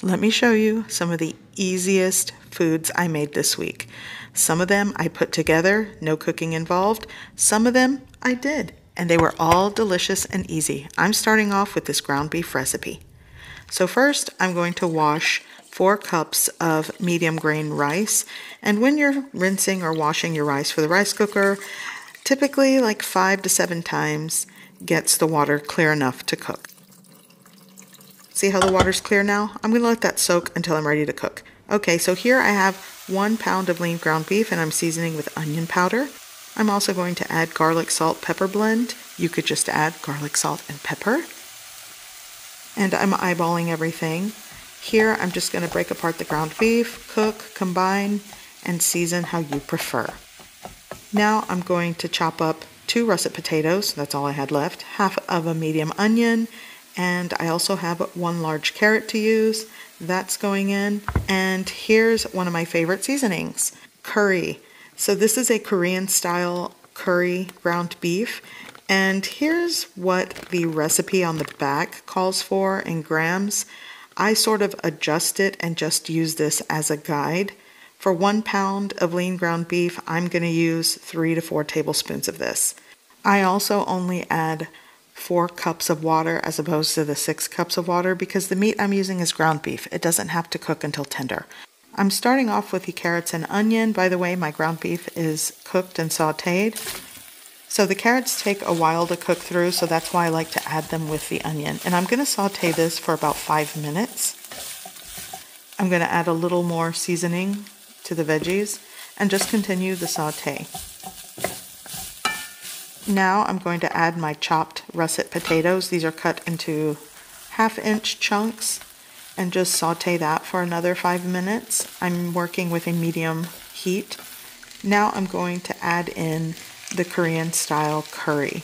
Let me show you some of the easiest foods I made this week. Some of them I put together, no cooking involved. Some of them I did, and they were all delicious and easy. I'm starting off with this ground beef recipe. So first, I'm going to wash 4 cups of medium grain rice. And when you're rinsing or washing your rice for the rice cooker, typically like 5 to 7 times gets the water clear enough to cook. See how the water's clear now? I'm going to let that soak until I'm ready to cook. Okay, so here I have 1 pound of lean ground beef and I'm seasoning with onion powder. I'm also going to add garlic, salt, pepper blend. You could just add garlic, salt, and pepper. And I'm eyeballing everything. Here I'm just going to break apart the ground beef, cook, combine, and season how you prefer. Now I'm going to chop up 2 russet potatoes, that's all I had left, half of a medium onion, and I also have 1 large carrot to use. That's going in. And here's one of my favorite seasonings, curry. So this is a Korean style curry ground beef. And here's what the recipe on the back calls for in grams. I sort of adjust it and just use this as a guide. For 1 pound of lean ground beef, I'm going to use 3 to 4 tablespoons of this. I also only add 4 cups of water as opposed to the 6 cups of water because the meat I'm using is ground beef. It doesn't have to cook until tender. I'm starting off with the carrots and onion. By the way, my ground beef is cooked and sauteed. So the carrots take a while to cook through, so that's why I like to add them with the onion. And I'm going to saute this for about 5 minutes. I'm going to add a little more seasoning to the veggies and just continue the saute. Now I'm going to add my chopped russet potatoes. These are cut into 1/2-inch chunks and just saute that for another 5 minutes. I'm working with a medium heat. Now I'm going to add in the Korean style curry.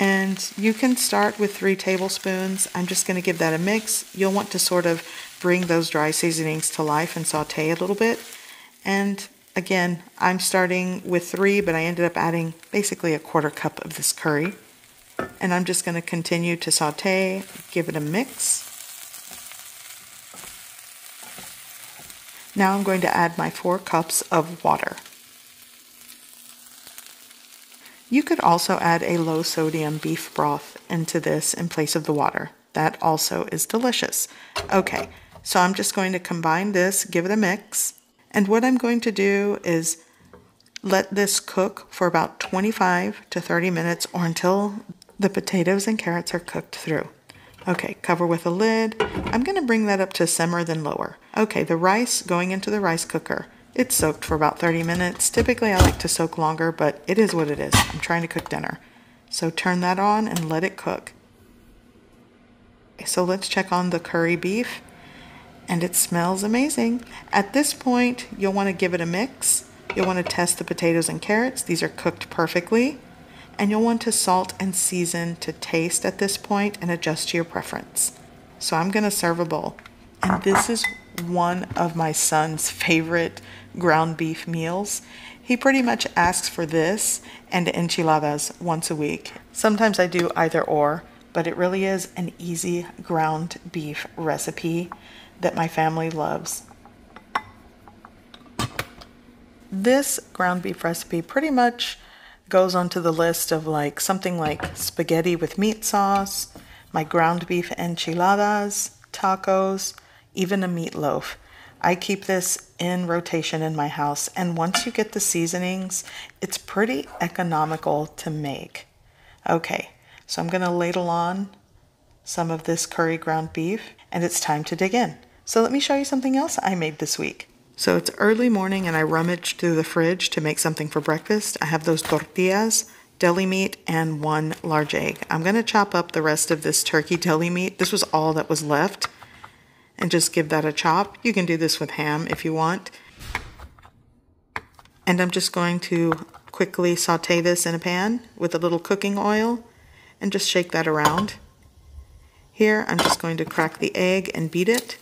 And you can start with 3 tablespoons. I'm just going to give that a mix. You'll want to sort of bring those dry seasonings to life and saute a little bit. And again, I'm starting with 3, but I ended up adding basically a 1/4 cup of this curry. And I'm just going to continue to saute, give it a mix. Now I'm going to add my 4 cups of water. You could also add a low sodium beef broth into this in place of the water. That also is delicious. Okay, so I'm just going to combine this, give it a mix. And what I'm going to do is let this cook for about 25 to 30 minutes or until the potatoes and carrots are cooked through. Okay, cover with a lid. I'm going to bring that up to simmer then lower. Okay, the rice going into the rice cooker. It's soaked for about 30 minutes. Typically I like to soak longer, but it is what it is. I'm trying to cook dinner. So turn that on and let it cook. Okay, so let's check on the curry beef. And it smells amazing. At this point, you'll want to give it a mix. You'll want to test the potatoes and carrots. These are cooked perfectly. And you'll want to salt and season to taste at this point and adjust to your preference. So I'm going to serve a bowl. And this is one of my son's favorite ground beef meals. He pretty much asks for this and enchiladas once a week. Sometimes I do either or, but it really is an easy ground beef recipe that my family loves. This ground beef recipe pretty much goes onto the list of like something like spaghetti with meat sauce, my ground beef enchiladas, tacos, even a meatloaf. I keep this in rotation in my house, and once you get the seasonings, it's pretty economical to make. Okay, so I'm going to ladle on some of this curry ground beef, and it's time to dig in. So let me show you something else I made this week. So it's early morning and I rummaged through the fridge to make something for breakfast. I have those tortillas, deli meat, and 1 large egg. I'm going to chop up the rest of this turkey deli meat. This was all that was left. And just give that a chop. You can do this with ham if you want. And I'm just going to quickly saute this in a pan with a little cooking oil and just shake that around. Here, I'm just going to crack the egg and beat it.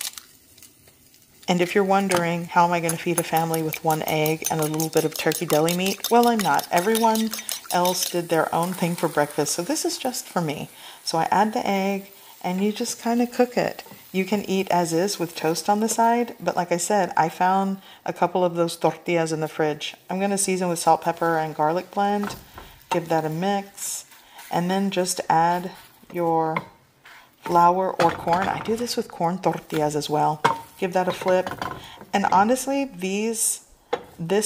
And if you're wondering, how am I going to feed a family with 1 egg and a little bit of turkey deli meat? Well, I'm not. Everyone else did their own thing for breakfast, so this is just for me. So I add the egg and you just kind of cook it. You can eat as is with toast on the side, but like I said, I found a couple of those tortillas in the fridge. I'm going to season with salt, pepper, and garlic blend. Give that a mix, and then just add your flour or corn. I do this with corn tortillas as well. Give that a flip. And honestly, this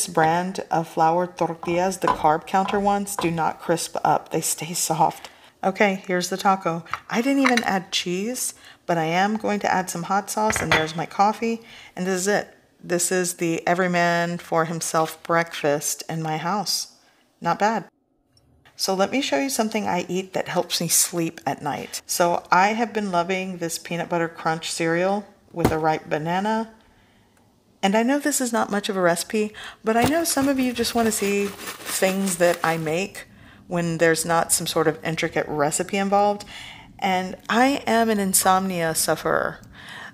brand of flour tortillas, the carb counter ones, do not crisp up. They stay soft. Okay, here's the taco. I didn't even add cheese, but I am going to add some hot sauce, and there's my coffee, and this is it. This is the everyman for himself breakfast in my house. Not bad. So let me show you something I eat that helps me sleep at night. So I have been loving this peanut butter crunch cereal with a ripe banana. And I know this is not much of a recipe, but I know some of you just want to see things that I make when there's not some sort of intricate recipe involved. And I am an insomnia sufferer.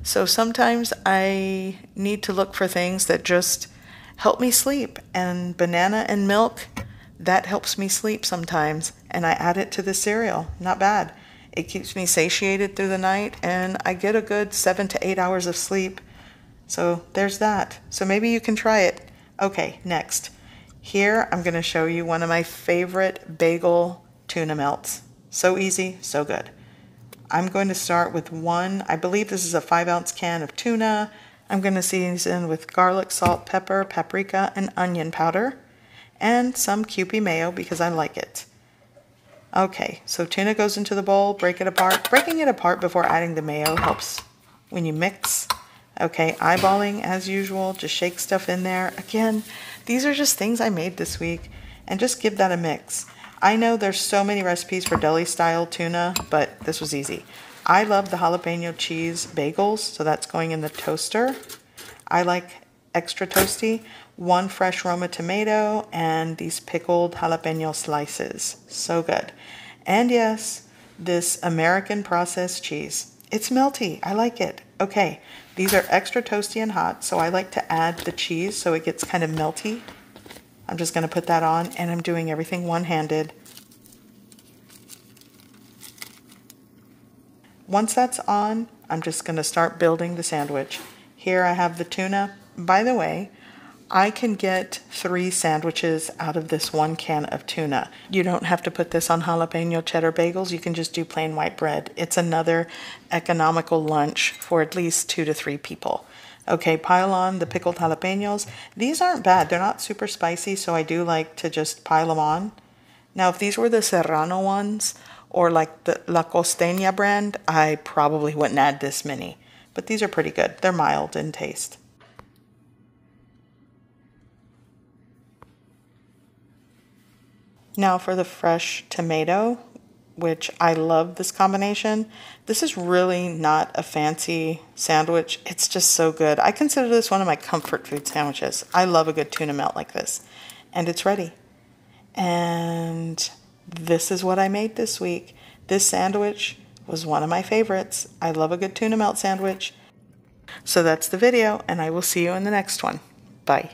So sometimes I need to look for things that just help me sleep. And banana and milk, that helps me sleep sometimes. And I add it to the cereal. Not bad. It keeps me satiated through the night, and I get a good 7 to 8 hours of sleep. So there's that. So maybe you can try it. Okay, next. Here I'm going to show you one of my favorite bagel tuna melts. So easy, so good. I'm going to start with one, I believe this is a 5-ounce can of tuna. I'm going to season with garlic, salt, pepper, paprika, and onion powder, and some Kewpie mayo because I like it. Okay, so tuna goes into the bowl, break it apart. Breaking it apart before adding the mayo helps when you mix. Okay, eyeballing as usual, just shake stuff in there. Again, these are just things I made this week, and just give that a mix. I know there's so many recipes for deli-style tuna, but this was easy. I love the jalapeno cheese bagels, so that's going in the toaster. I like extra toasty, 1 fresh Roma tomato, and these pickled jalapeno slices. So good. And yes, this American processed cheese. It's melty. I like it. Okay, these are extra toasty and hot, so I like to add the cheese so it gets kind of melty. I'm just going to put that on, and I'm doing everything one-handed. Once that's on, I'm just going to start building the sandwich. Here I have the tuna. By the way, I can get 3 sandwiches out of this 1 can of tuna. You don't have to put this on jalapeno cheddar bagels. You can just do plain white bread. It's another economical lunch for at least 2 to 3 people. Okay, pile on the pickled jalapenos. These aren't bad. They're not super spicy, so I do like to just pile them on. Now, if these were the Serrano ones or like the La Costeña brand, I probably wouldn't add this many. But these are pretty good. They're mild in taste. Now for the fresh tomato, which I love this combination. This is really not a fancy sandwich. It's just so good. I consider this one of my comfort food sandwiches. I love a good tuna melt like this. And it's ready. And this is what I made this week. This sandwich was one of my favorites. I love a good tuna melt sandwich. So that's the video, and I will see you in the next one. Bye.